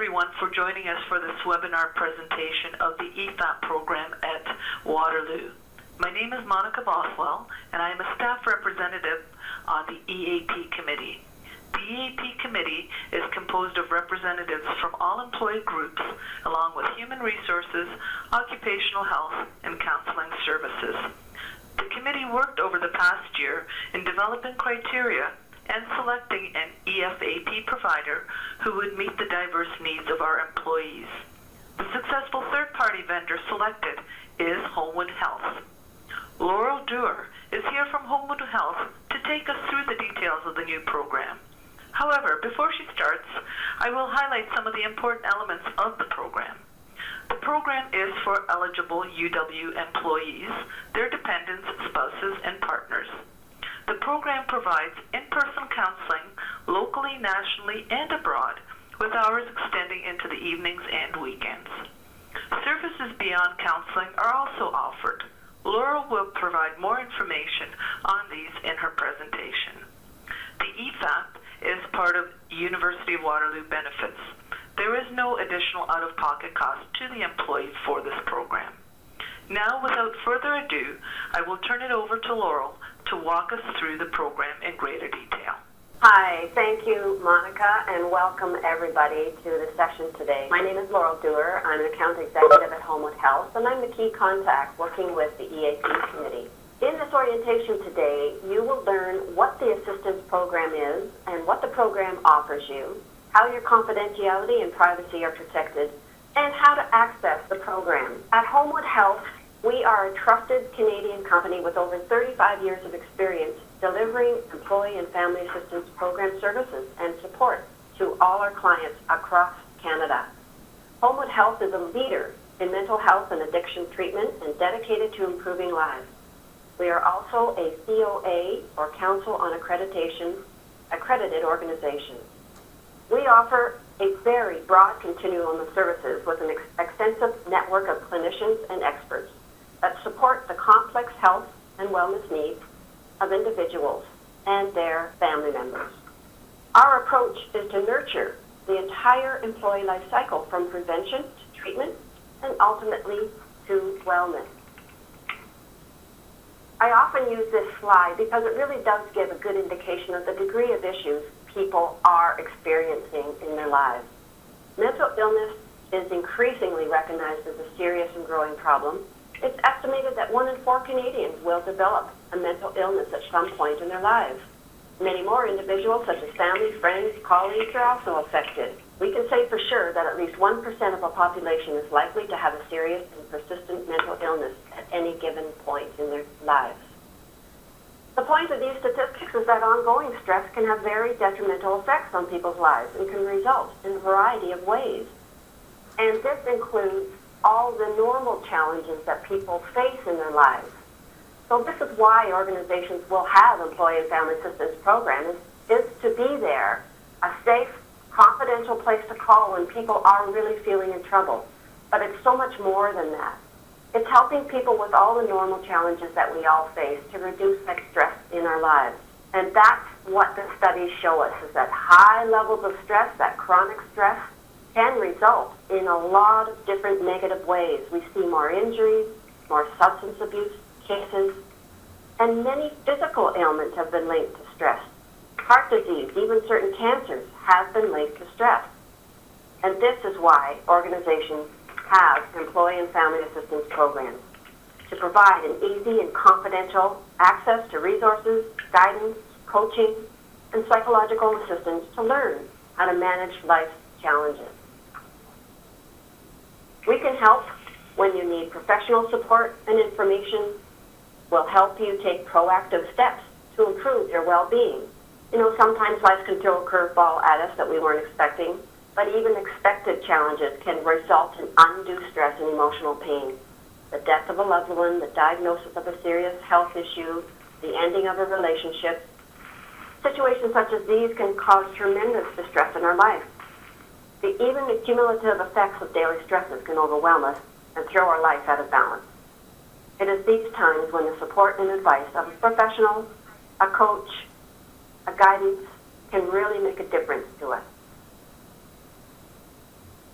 everyone for joining us for this webinar presentation of the EFAP program at Waterloo. My name is Monica Boswell, and I am a staff representative on the EAP committee. The EAP committee is composed of representatives from all employee groups, along with human resources, occupational health, and counseling services. The committee worked over the past year in developing criteria and selecting an EFAP provider who would meet the diverse needs of our employees. The successful third-party vendor selected is Homewood Health. Laurel Dewar is here from Homewood Health to take us through the details of the new program. However, before she starts, I will highlight some of the important elements of the program. The program is for eligible UW employees, their dependents, spouses, and partners. The program provides in-person counseling locally, nationally, and abroad, with hours extending into the evenings and weekends. Services beyond counseling are also offered. Laurel will provide more information on these in her presentation. The EFAP is part of University of Waterloo benefits. There is no additional out-of-pocket cost to the employee for this program. Now, without further ado, I will turn it over to Laurel to walk us through the program in greater detail. Hi, thank you, Monica, and welcome everybody to the session today. My name is Laurel Dewar. I'm an account executive at Homewood Health, and I'm the key contact working with the EAP committee. In this orientation today, you will learn what the assistance program is and what the program offers you, how your confidentiality and privacy are protected, and how to access the program. At Homewood Health, we are a trusted Canadian company with over 35 years of experience delivering employee and family assistance program services and support to all our clients across Canada. Homewood Health is a leader in mental health and addiction treatment and dedicated to improving lives. We are also a COA, or Council on Accreditation, accredited organization. We offer a very broad continuum of services with an extensive network of clinicians and experts that support the complex health and wellness needs of individuals and their family members. Our approach is to nurture the entire employee life cycle from prevention to treatment and ultimately to wellness. I often use this slide because it really does give a good indication of the degree of issues people are experiencing in their lives. Mental illness is increasingly recognized as a serious and growing problem. It's estimated that 1 in 4 Canadians will develop a mental illness at some point in their lives. Many more individuals, such as family, friends, colleagues, are also affected. We can say for sure that at least 1% of a population is likely to have a serious and persistent mental illness at any given point in their lives. The point of these statistics is that ongoing stress can have very detrimental effects on people's lives and can result in a variety of ways. And this includes all the normal challenges that people face in their lives. So this is why organizations will have employee and family assistance programs, is to be there, a safe, confidential place to call when people are really feeling in trouble. But it's so much more than that. It's helping people with all the normal challenges that we all face to reduce that stress in our lives. And that's what the studies show us, is that high levels of stress, that chronic stress, can result in a lot of different negative ways. We see more injuries, more substance abuse cases, and many physical ailments have been linked to stress. Heart disease, even certain cancers, have been linked to stress. And this is why organizations have employee and family assistance programs, to provide an easy and confidential access to resources, guidance, coaching, and psychological assistance to learn how to manage life's challenges. We can help when you need professional support and information. We'll help you take proactive steps to improve your well-being. You know, sometimes life can throw a curveball at us that we weren't expecting, but even expected challenges can result in undue stress and emotional pain. The death of a loved one, the diagnosis of a serious health issue, the ending of a relationship. Situations such as these can cause tremendous distress in our life. Even the cumulative effects of daily stresses can overwhelm us and throw our life out of balance. It is these times when the support and advice of a professional, a coach, a guidance can really make a difference to us.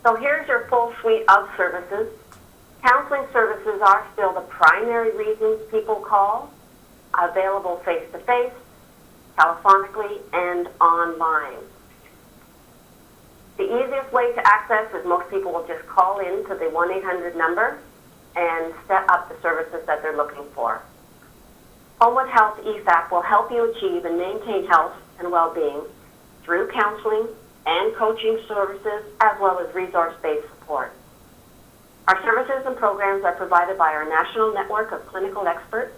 So here's your full suite of services. Counseling services are still the primary reasons people call, available face-to-face, telephonically, and online. The easiest way to access is most people will just call in to the 1-800 number and set up the services that they're looking for. Homewood Health EFAP will help you achieve and maintain health and well-being through counseling and coaching services as well as resource-based support. Our services and programs are provided by our national network of clinical experts,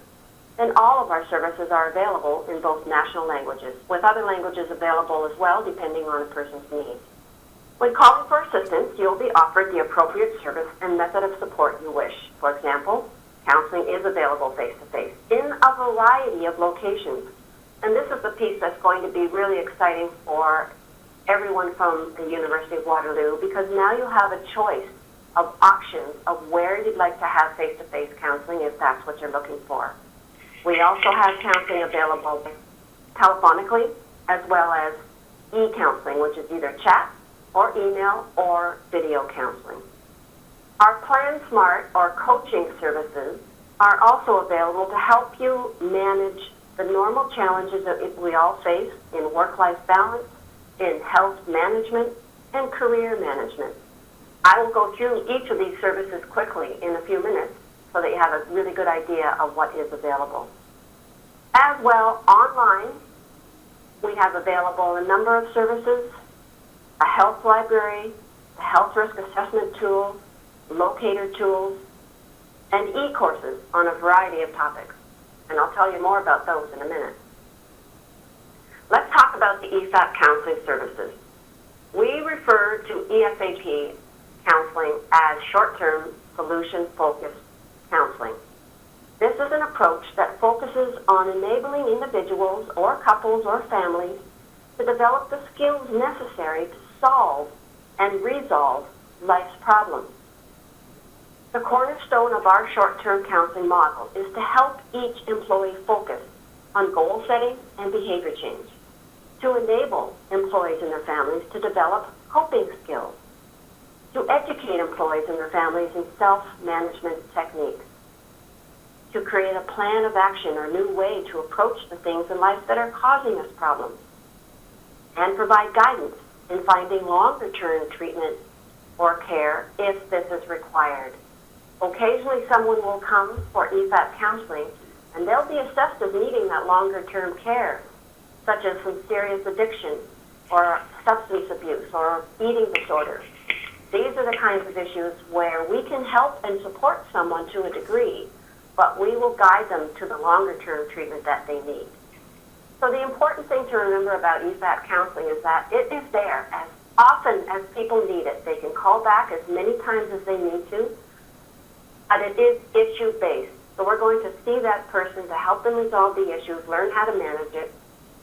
and all of our services are available in both national languages, with other languages available as well depending on a person's needs. When calling for assistance, you'll be offered the appropriate service and method of support you wish. For example, counseling is available face-to-face in a variety of locations. And this is the piece that's going to be really exciting for everyone from the University of Waterloo, because now you have a choice of options of where you'd like to have face-to-face counseling if that's what you're looking for. We also have counseling available telephonically as well as e-counseling, which is either chat or email or video counseling. Our Plan Smart or coaching services are also available to help you manage the normal challenges that we all face in work-life balance, in health management, and career management. I will go through each of these services quickly in a few minutes so that you have a really good idea of what is available. As well, online, we have available a number of services: a health library, a health risk assessment tool, locator tools, and e-courses on a variety of topics. And I'll tell you more about those in a minute. Let's talk about the EFAP counseling services. We refer to EFAP counseling as short-term, solution-focused counseling. This is an approach that focuses on enabling individuals or couples or families to develop the skills necessary to solve and resolve life's problems. The cornerstone of our short-term counseling model is to help each employee focus on goal setting and behavior change, to enable employees and their families to develop coping skills, to educate employees and their families in self-management techniques, to create a plan of action or new way to approach the things in life that are causing us problems, and provide guidance in finding longer-term treatment or care if this is required. Occasionally, someone will come for EFAP counseling, and they'll be assessed as needing that longer-term care, such as some serious addiction or substance abuse or eating disorders. These are the kinds of issues where we can help and support someone to a degree, but we will guide them to the longer-term treatment that they need. So the important thing to remember about EFAP counseling is that it is there as often as people need it. They can call back as many times as they need to, but it is issue-based. So we're going to see that person to help them resolve the issues, learn how to manage it,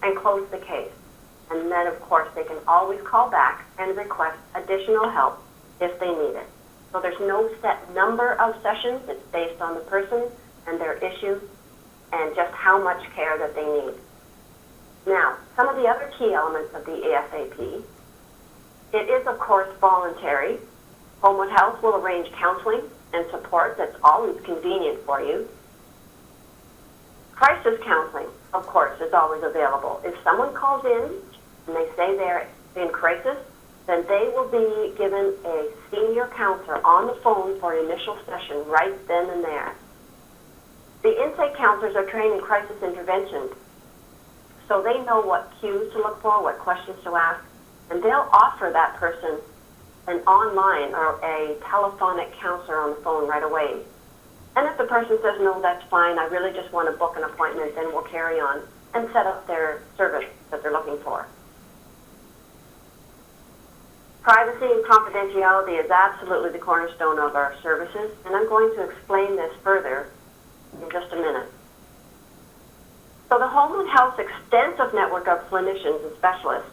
and close the case. And then, of course, they can always call back and request additional help if they need it. So there's no set number of sessions. It's based on the person and their issues and just how much care that they need. Now, some of the other key elements of the AFAP. It is, of course, voluntary. Homewood Health will arrange counseling and support that's always convenient for you. Crisis counseling, of course, is always available. If someone calls in and they say they're in crisis, then they will be given a senior counselor on the phone for an initial session right then and there. The intake counselors are trained in crisis intervention, so they know what cues to look for, what questions to ask, and they'll offer that person an online or a telephonic counselor on the phone right away. And if the person says, no, that's fine, I really just want to book an appointment, then we'll carry on and set up their service that they're looking for. Privacy and confidentiality is absolutely the cornerstone of our services, and I'm going to explain this further in just a minute. So the Homewood Health's extensive network of clinicians and specialists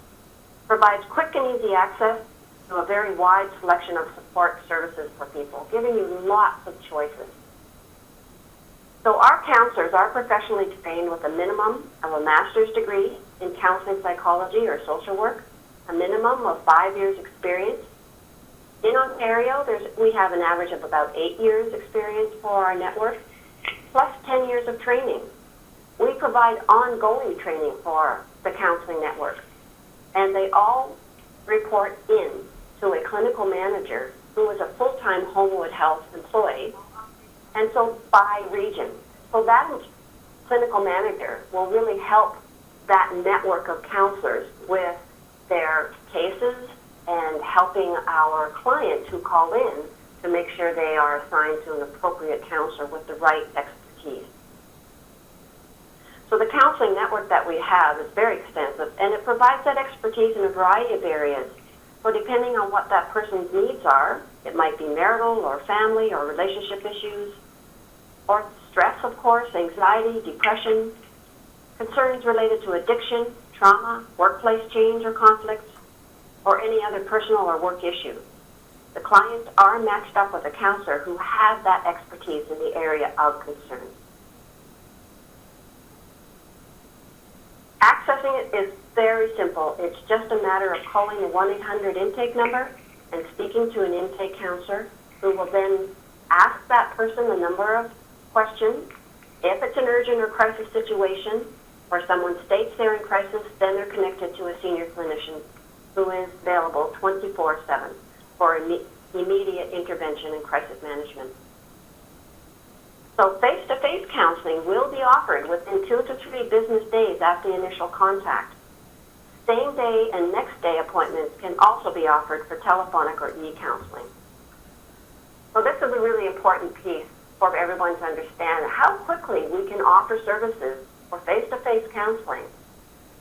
provides quick and easy access to a very wide selection of support services for people, giving you lots of choices. So our counselors are professionally trained with a minimum of a master's degree in counseling psychology or social work, a minimum of 5 years experience in Ontario, we have an average of about 8 years experience for our network, plus 10 years of training. We provide ongoing training for the counseling network, and they all report in to a clinical manager who is a full-time Homewood Health employee, and so by region. So that clinical manager will really help that network of counselors with their cases and helping our clients who call in to make sure they are assigned to an appropriate counselor with the right expertise. So the counseling network that we have is very extensive, and it provides that expertise in a variety of areas. So depending on what that person's needs are, it might be marital or family or relationship issues, or stress, of course, anxiety, depression, concerns related to addiction, trauma, workplace change or conflicts, or any other personal or work issue. The clients are matched up with a counselor who has that expertise in the area of concern. Accessing it is very simple. It's just a matter of calling the 1-800 intake number and speaking to an intake counselor who will then ask that person a number of questions. If it's an urgent or crisis situation, or someone states they're in crisis, then they're connected to a senior clinician who is available 24/7 for immediate intervention and crisis management. So face-to-face counseling will be offered within 2 to 3 business days after the initial contact. Same-day and next-day appointments can also be offered for telephonic or e-counseling. So this is a really important piece for everyone to understand how quickly we can offer services for face-to-face counseling.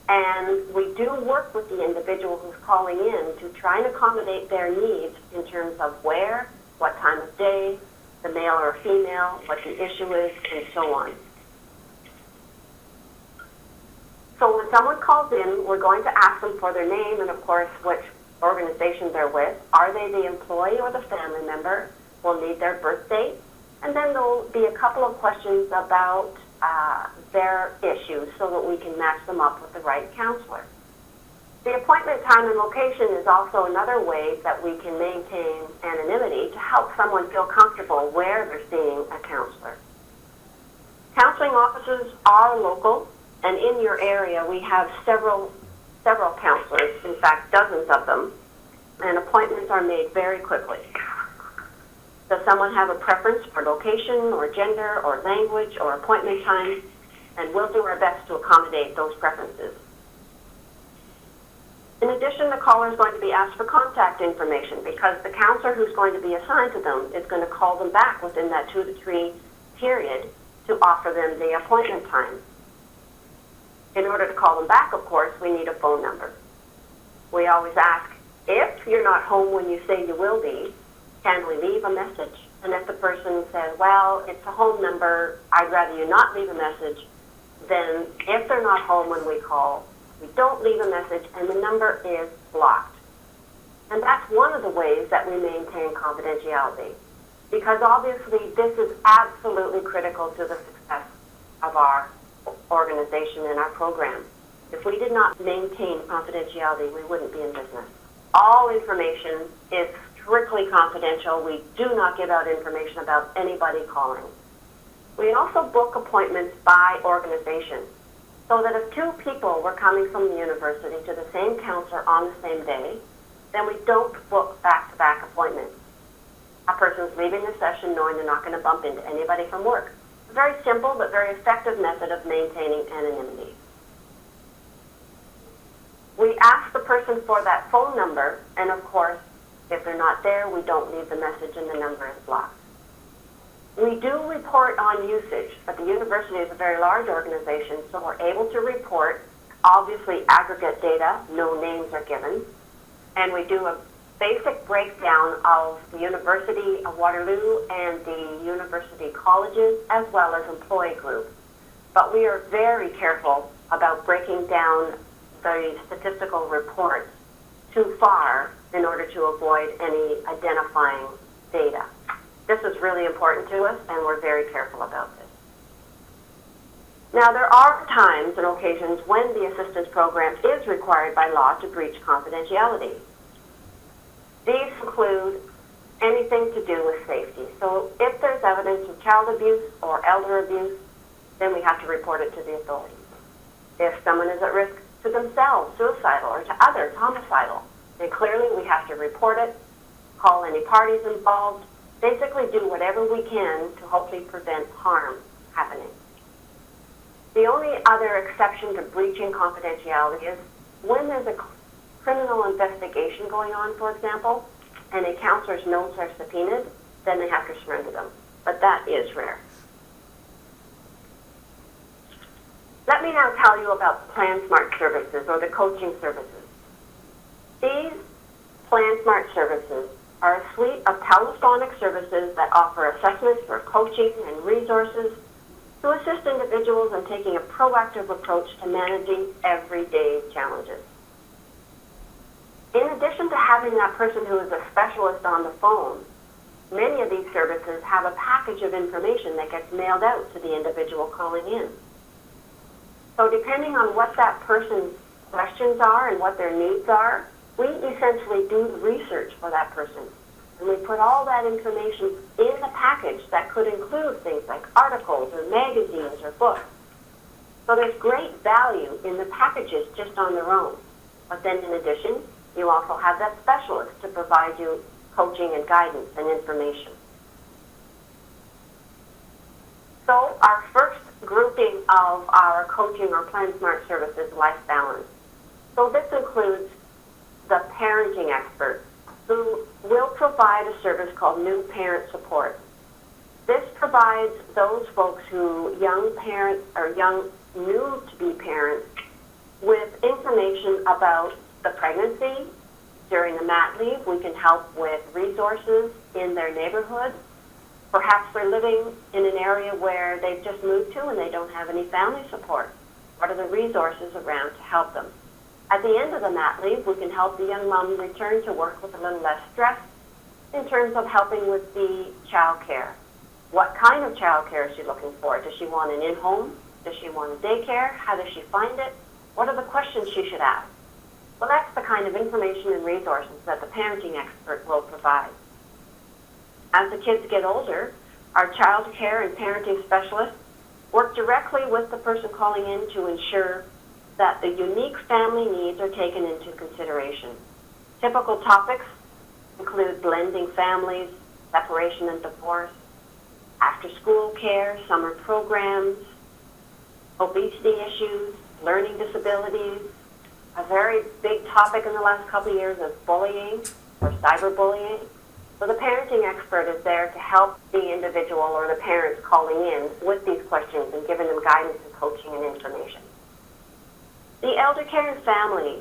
And we do work with the individual who's calling in to try and accommodate their needs in terms of where, what time of day, the male or female, what the issue is, and so on. So when someone calls in, we're going to ask them for their name and, of course, which organization they're with. Are they the employee or the family member? We'll need their birth date. And then there'll be a couple of questions about their issues so that we can match them up with the right counselor. The appointment time and location is also another way that we can maintain anonymity to help someone feel comfortable where they're seeing a counselor. Counseling offices are local, and in your area we have several counselors, in fact dozens of them, and appointments are made very quickly. Does someone have a preference for location or gender or language or appointment time? And we'll do our best to accommodate those preferences. In addition, the caller is going to be asked for contact information because the counselor who's going to be assigned to them is going to call them back within that 2 to 3 period to offer them the appointment time. In order to call them back, of course, we need a phone number. We always ask, if you're not home when you say you will be, can we leave a message? And if the person says, well, it's a home number, I'd rather you not leave a message, then if they're not home when we call, we don't leave a message and the number is blocked. And that's one of the ways that we maintain confidentiality, because obviously this is absolutely critical to the success of our organization and our program. If we did not maintain confidentiality, we wouldn't be in business. All information is strictly confidential. We do not give out information about anybody calling. We also book appointments by organization, so that if 2 people were coming from the university to the same counselor on the same day, then we don't book back-to-back appointments. A person's leaving the session knowing they're not going to bump into anybody from work. A very simple but very effective method of maintaining anonymity. We ask the person for that phone number, and of course, if they're not there, we don't leave the message and the number is blocked. We do report on usage, but the university is a very large organization, so we're able to report, obviously, aggregate data, no names are given, and we do a basic breakdown of the University of Waterloo and the university colleges, as well as employee groups. But we are very careful about breaking down the statistical reports too far in order to avoid any identifying data. This is really important to us, and we're very careful about this. Now, there are times and occasions when the assistance program is required by law to breach confidentiality. These include everything to do with safety. So if there's evidence of child abuse or elder abuse, then we have to report it to the authorities. If someone is at risk to themselves, suicidal, or to others, homicidal, then clearly we have to report it, call any parties involved, basically do whatever we can to hopefully prevent harm happening. The only other exception to breaching confidentiality is when there's a criminal investigation going on, for example, and a counselor's notes are subpoenaed, then they have to surrender them. But that is rare. Let me now tell you about PlanSmart services, or the coaching services. These PlanSmart services are a suite of telephonic services that offer assessments for coaching and resources to assist individuals in taking a proactive approach to managing everyday challenges. In addition to having that person who is a specialist on the phone, many of these services have a package of information that gets mailed out to the individual calling in. So depending on what that person's questions are and what their needs are, we essentially do the research for that person. And we put all that information in the package that could include things like articles or magazines or books. So there's great value in the packages just on their own. But then in addition, you also have that specialist to provide you coaching and guidance and information. So our first grouping of our coaching or PlanSmart services, Life Balance. So this includes the parenting expert, who will provide a service called New Parent Support. This provides those folks who young parents or young new to be parents with information about the pregnancy. During the mat leave, we can help with resources in their neighborhood. Perhaps they're living in an area where they've just moved to and they don't have any family support. What are the resources around to help them? At the end of the mat leave, we can help the young mom return to work with a little less stress in terms of helping with the child care. What kind of child care is she looking for? Does she want an in-home? Does she want a daycare? How does she find it? What are the questions she should ask? Well, that's the kind of information and resources that the parenting expert will provide. As the kids get older, our child care and parenting specialists work directly with the person calling in to ensure that the unique family needs are taken into consideration. Typical topics include blending families, separation and divorce, after-school care, summer programs, obesity issues, learning disabilities. A very big topic in the last couple of years is bullying or cyberbullying. So the parenting expert is there to help the individual or the parents calling in with these questions and giving them guidance and coaching and information. The elder care and family.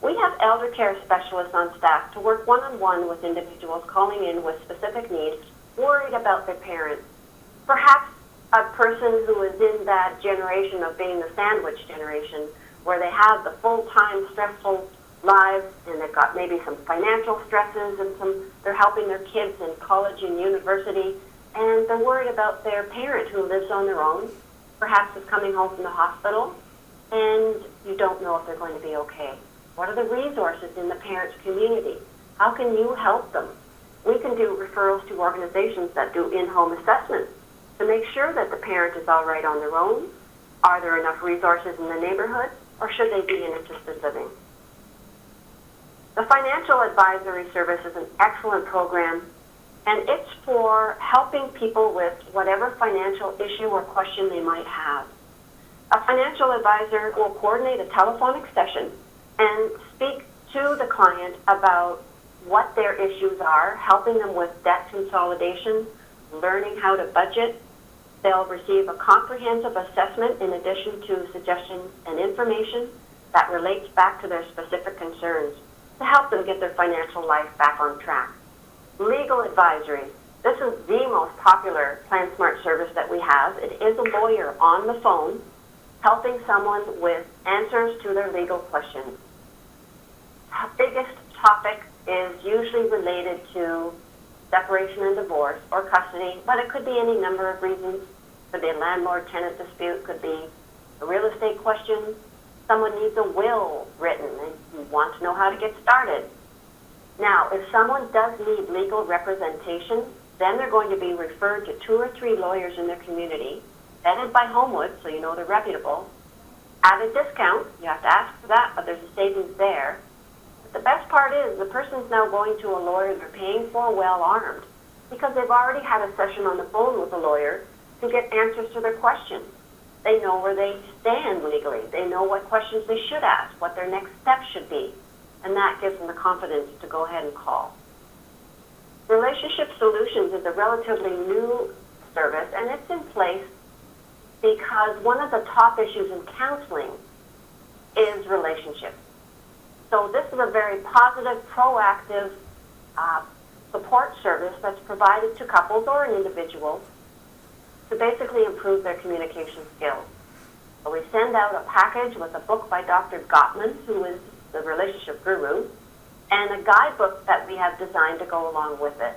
We have elder care specialists on staff to work one-on-one with individuals calling in with specific needs, worried about their parents. Perhaps a person who is in that generation of being the sandwich generation, where they have the full-time stressful lives and they've got maybe some financial stresses and they're helping their kids in college and university, and they're worried about their parent who lives on their own, perhaps is coming home from the hospital, and you don't know if they're going to be okay. What are the resources in the parents' community? How can you help them? We can do referrals to organizations that do in-home assessments to make sure that the parent is all right on their own. Are there enough resources in the neighborhood, or should they be in assisted living? The Financial Advisory Service is an excellent program, and it's for helping people with whatever financial issue or question they might have. A financial advisor will coordinate a telephonic session and speak to the client about what their issues are, helping them with debt consolidation, learning how to budget. They'll receive a comprehensive assessment in addition to suggestions and information that relates back to their specific concerns to help them get their financial life back on track. Legal advisory. This is the most popular PlanSmart service that we have. It is a lawyer on the phone helping someone with answers to their legal questions. The biggest topic is usually related to separation and divorce or custody, but it could be any number of reasons. Could be a landlord-tenant dispute, could be a real estate question. Someone needs a will written and you want to know how to get started. Now, if someone does need legal representation, then they're going to be referred to 2 or 3 lawyers in their community, vetted by Homewood, so you know they're reputable, at a discount. You have to ask for that, but there's a savings there. But the best part is the person's now going to a lawyer they're paying for, well-armed, because they've already had a session on the phone with a lawyer to get answers to their questions. They know where they stand legally. They know what questions they should ask, what their next steps should be, and that gives them the confidence to go ahead and call. Relationship Solutions is a relatively new service, and it's in place because one of the top issues in counseling is relationships. So this is a very positive, proactive support service that's provided to couples or an individual to basically improve their communication skills. So we send out a package with a book by Dr. Gottman, who is the relationship guru, and a guidebook that we have designed to go along with it.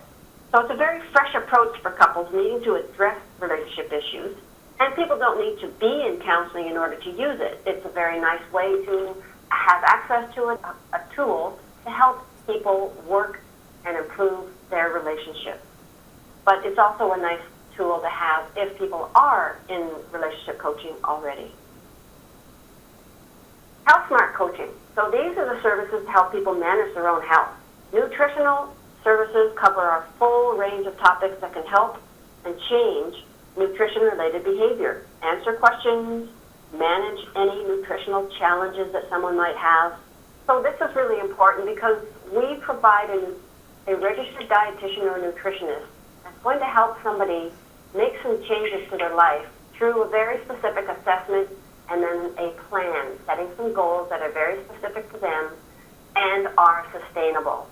So it's a very fresh approach for couples needing to address relationship issues, and people don't need to be in counseling in order to use it. It's a very nice way to have access to a tool to help people work and improve their relationship. But it's also a nice tool to have if people are in relationship coaching already. Health Smart Coaching. So these are the services to help people manage their own health. Nutritional services cover a full range of topics that can help and change nutrition-related behavior. Answer questions, manage any nutritional challenges that someone might have. So this is really important because we provide a registered dietitian or a nutritionist that's going to help somebody make some changes to their life through a very specific assessment and then a plan, setting some goals that are very specific to them and are sustainable.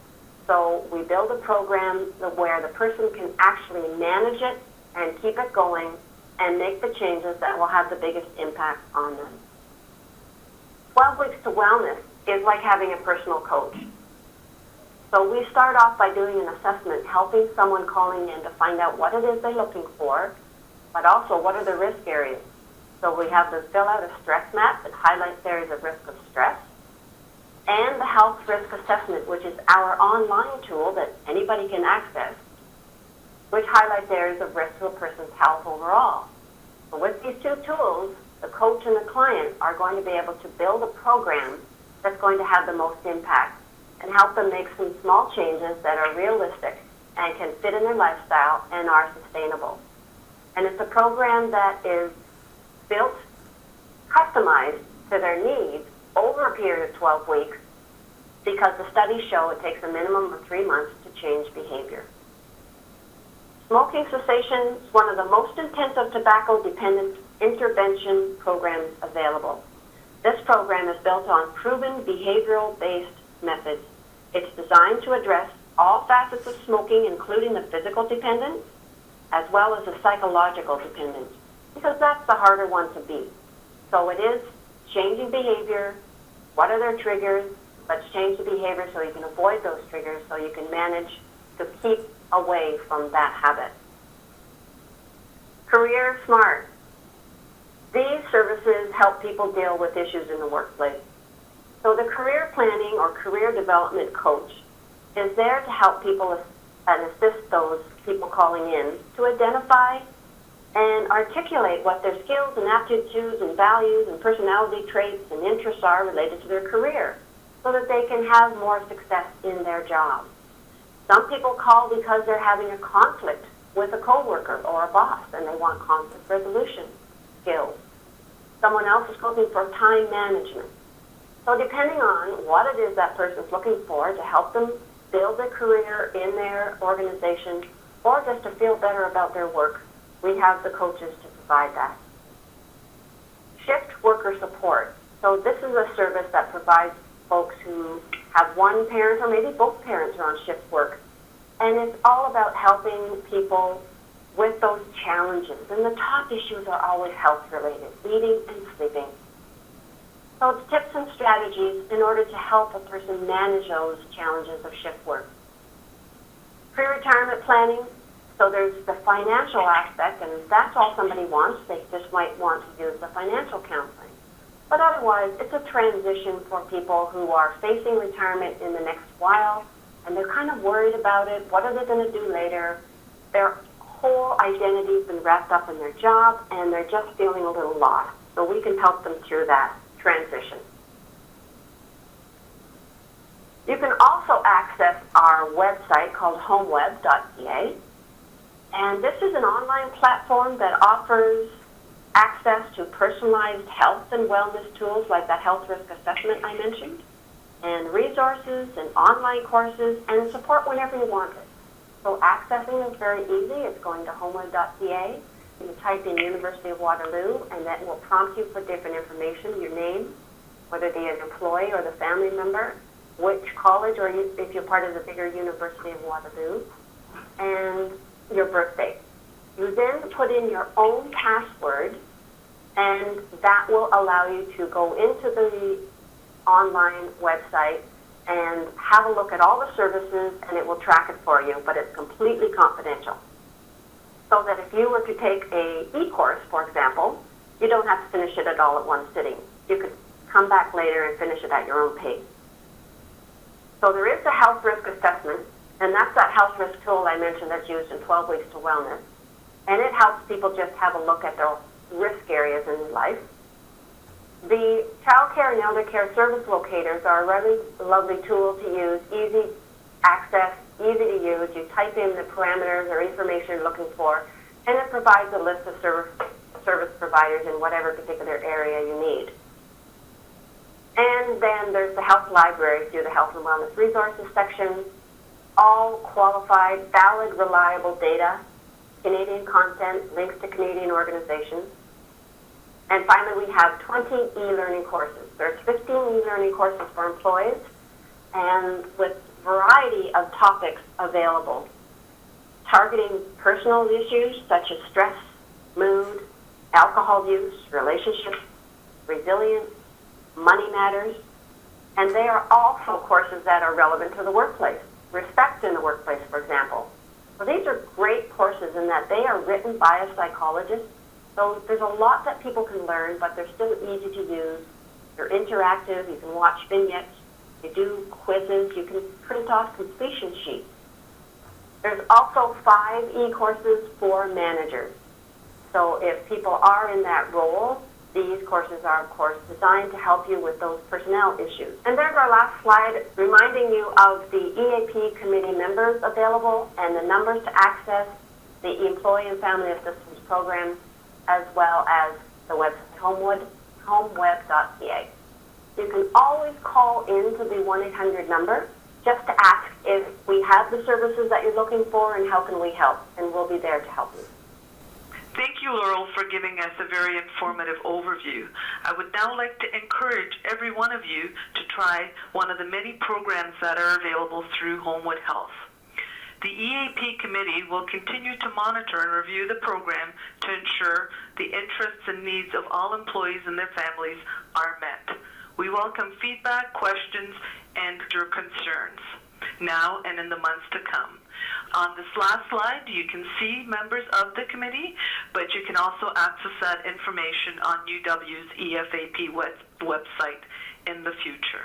So we build a program where the person can actually manage it and keep it going and make the changes that will have the biggest impact on them. 12 Weeks to Wellness is like having a personal coach. So we start off by doing an assessment, helping someone calling in to find out what it is they're looking for, but also what are the risk areas. So we have them fill out a stress map that highlights areas of risk of stress, and the health risk assessment, which is our online tool that anybody can access, which highlights areas of risk to a person's health overall. So with these two tools, the coach and the client are going to be able to build a program that's going to have the most impact and help them make some small changes that are realistic and can fit in their lifestyle and are sustainable. And it's a program that is built, customized to their needs over a period of 12 weeks because the studies show it takes a minimum of 3 months to change behavior. Smoking cessation is one of the most intensive tobacco-dependent intervention programs available. This program is built on proven behavioral-based methods. It's designed to address all facets of smoking, including the physical dependence, as well as the psychological dependence, because that's the harder one to beat. So it is changing behavior. What are their triggers? Let's change the behavior so you can avoid those triggers, so you can manage to keep away from that habit. Career Smart. These services help people deal with issues in the workplace. So the career planning or career development coach is there to help people and assist those people calling in to identify and articulate what their skills and aptitudes and values and personality traits and interests are related to their career so that they can have more success in their job. Some people call because they're having a conflict with a coworker or a boss and they want conflict resolution skills. Someone else is looking for time management. So depending on what it is that person's looking for to help them build a career in their organization or just to feel better about their work, we have the coaches to provide that. Shift worker support. So this is a service that provides folks who have one parent or maybe both parents are on shift work. And it's all about helping people with those challenges. And the top issues are always health-related, eating and sleeping. So it's tips and strategies in order to help a person manage those challenges of shift work. Pre-retirement planning. So there's the financial aspect, and if that's all somebody wants, they just might want to use the financial counseling. But otherwise, it's a transition for people who are facing retirement in the next while and they're kind of worried about it. What are they going to do later? Their whole identity's been wrapped up in their job, and they're just feeling a little lost. So we can help them through that transition. You can also access our website called homeweb.ca, and this is an online platform that offers access to personalized health and wellness tools like that health risk assessment I mentioned, and resources and online courses and support whenever you want it. So accessing is very easy. It's going to homeweb.ca. You type in University of Waterloo, and that will prompt you for different information, your name, whether you're an employee or the family member, which college, or if you're part of the bigger University of Waterloo, and your birth date. You then put in your own password, and that will allow you to go into the online website and have a look at all the services, and it will track it for you, but it's completely confidential. So that if you were to take a e-course, for example, you don't have to finish it at all at one sitting. You could come back later and finish it at your own pace. So there is the health risk assessment, and that's that health risk tool I mentioned that's used in 12 Weeks to Wellness. And it helps people just have a look at their risk areas in life. The child care and elder care service locators are a really lovely tool to use, easy access, easy to use. You type in the parameters or information you're looking for, and it provides a list of service providers in whatever particular area you need. And then there's the health library through the Health and Wellness Resources section, all qualified, valid, reliable data, Canadian content, links to Canadian organizations. And finally, we have 20 e-learning courses. There's 15 e-learning courses for employees, and with a variety of topics available, targeting personal issues such as stress, mood, alcohol use, relationships, resilience, money matters, and they are also courses that are relevant to the workplace. Respect in the workplace, for example. So these are great courses in that they are written by a psychologist. So there's a lot that people can learn, but they're still easy to use. They're interactive. You can watch vignettes. You do quizzes. You can print off completion sheets. There's also 5 e-courses for managers. So if people are in that role, these courses are, of course, designed to help you with those personnel issues. And there's our last slide, reminding you of the EAP committee members available and the numbers to access the Employee and Family Assistance Program, as well as the website, homeweb.ca. You can always call into the 1-800 number just to ask if we have the services that you're looking for and how can we help, and we'll be there to help you. Thank you, Laurel, for giving us a very informative overview. I would now like to encourage every one of you to try one of the many programs that are available through Homewood Health. The EAP committee will continue to monitor and review the program to ensure the interests and needs of all employees and their families are met. We welcome feedback, questions, and your concerns now and in the months to come. On this last slide, you can see members of the committee, but you can also access that information on UW's EFAP website in the future.